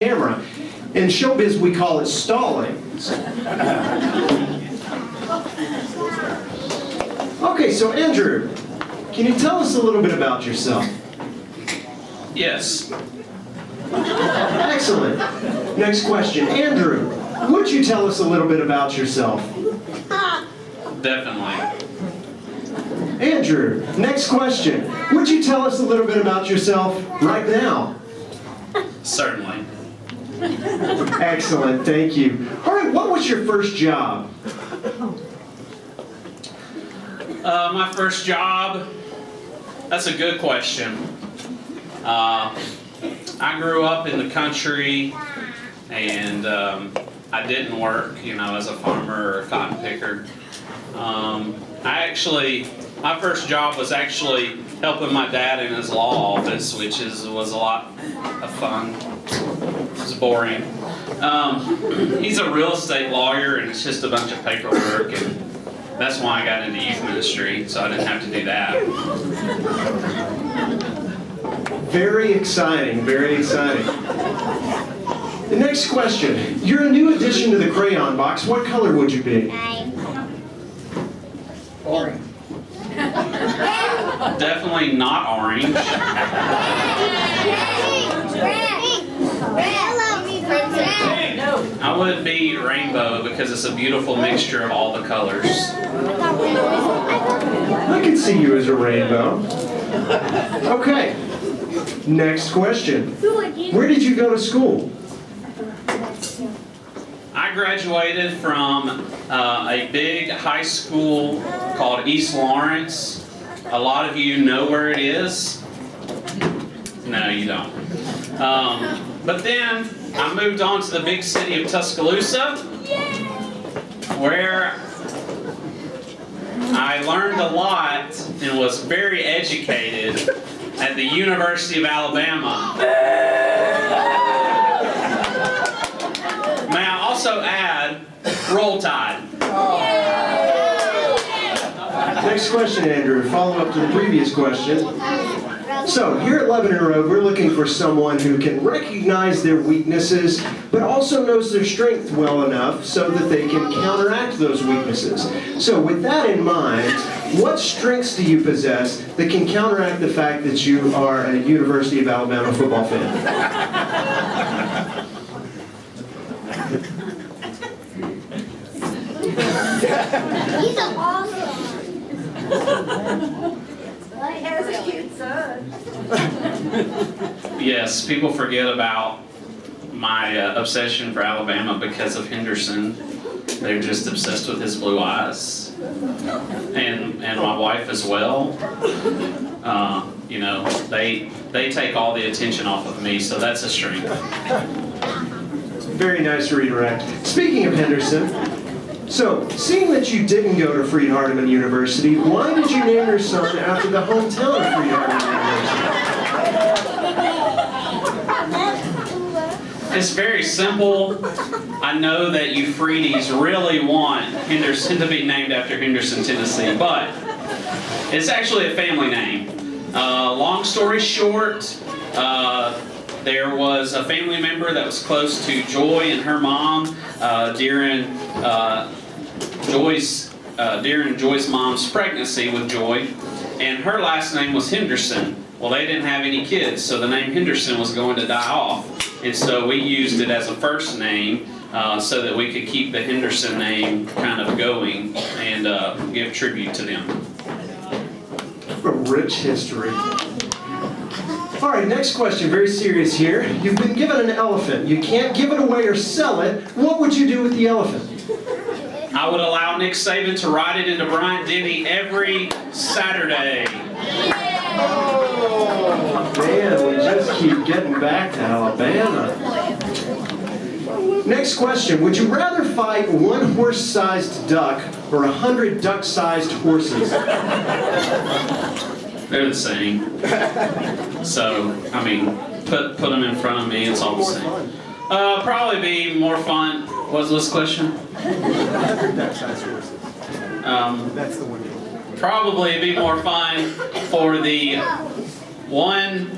camera. In showbiz, we call it stalling. Okay, so Andrew, can you tell us a little bit about yourself? Yes. Excellent. Next question. Andrew, would you tell us a little bit about yourself? Definitely. Andrew, next question. Would you tell us a little bit about yourself right now? Certainly. Excellent, thank you. All right, what was your first job? My first job, that's a good question. I grew up in the country and I didn't work, as a farmer or a cotton picker. My first job was actually helping my dad in his law office, which was a lot of fun. It was boring. He's a real estate lawyer, and it's just a bunch of paperwork, and that's why I got into youth ministry, so I didn't have to do that. Very exciting, very exciting. The next question. You're a new addition to the crayon box. What color would you be? Orange. Definitely not orange. I would be rainbow because it's a beautiful mixture of all the colors. I can see you as a rainbow. Okay. Next question. Where did you go to school? I graduated from a big high school called East Lawrence. A lot of you know where it is. No, you don't. But then I moved on to the big city of Tuscaloosa, where I learned a lot and was very educated at the University of Alabama. May I also add, Roll Tide. Next question, Andrew. Follow up to the previous question. So, here at Lebanon Road, we're looking for someone who can recognize their weaknesses, but also knows their strength well enough so that they can counteract those weaknesses. So, with that in mind, what strengths do you possess that can counteract the fact that you are a University of Alabama football fan? He's awesome. He has a cute son. Yes, people forget about my obsession for Alabama because of Henderson. They're just obsessed with his blue eyes. And my wife as well. They take all the attention off of me, so that's a strength. Very nice redirect. Speaking of Henderson, so, seeing that you didn't go to Freed-Hardeman University, why did you name your son after the hometown of Freed-Hardeman University? It's very simple. I know that you Freedies really want Henderson to be named after Henderson, Tennessee, but it's actually a family name. Long story short, there was a family member that was close to Joy and her mom during Joy's mom's pregnancy with Joy, and her last name was Henderson. Well, they didn't have any kids, so the name Henderson was going to die off, and so we used it as a first name so that we could keep the Henderson name kind of going and give tribute to them. A rich history. All right, next question, very serious here. You've been given an elephant. You can't give it away or sell it. What would you do with the elephant? I would allow Nick Saban to ride it into Bryant-Denny every Saturday. Oh, man, we just keep getting back to Alabama. Next question. Would you rather fight one horse-sized duck or 100 duck-sized horses? They're the same. So, put them in front of me, it's all the same. Probably be more fun. What's this question? 100 duck-sized horses. That's the one you're Probably be more fun for the one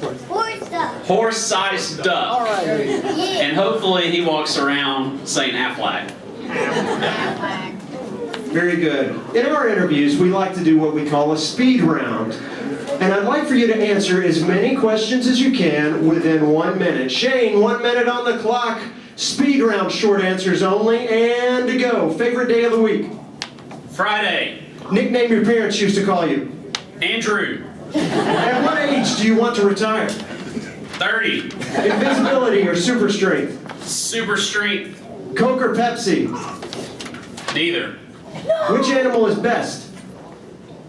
Horse duck. Horse-sized duck. Yeah. And hopefully he walks around saying Aflac. Very good. In our interviews, we like to do what we call a speed round. And I'd like for you to answer as many questions as you can within 1 minute. Shane, 1 minute on the clock. Speed round, short answers only, and to go. Favorite day of the week? Friday. Nickname your parents used to call you? Andrew. At what age do you want to retire? 30. Invisibility or super strength? Super strength. Coke or Pepsi? Neither. Which animal is best?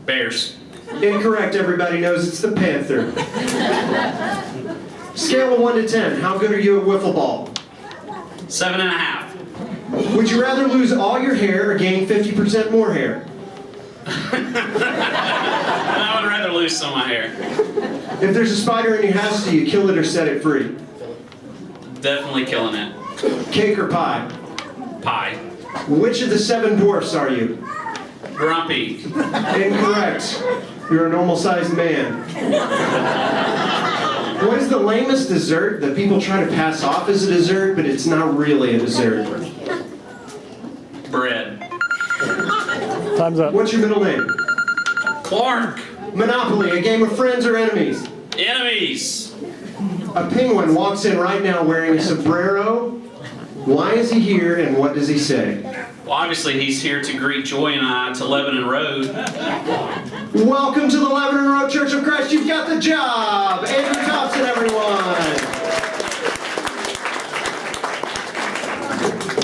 Bears. Incorrect, everybody knows it's the panther. Scale of 1 to 10, how good are you at wiffle ball? 7.5. Would you rather lose all your hair or gain 50% more hair? I would rather lose some of my hair. If there's a spider in your house, do you kill it or set it free? Definitely killing it. Cake or pie? Pie. Which of the 7 dwarfs are you? Grumpy. Incorrect. You're a normal-sized man. What is the lamest dessert that people try to pass off as a dessert, but it's not really a dessert? Bread. Time's up. What's your middle name? Clark. Monopoly, a game of friends or enemies? Enemies. A penguin walks in right now wearing a sombrero. Why is he here and what does he say? Well, obviously he's here to greet Joy and I to Lebanon Road. Welcome to the Lebanon Road Church of Christ. You've got the job. Andrew Thompson, everyone.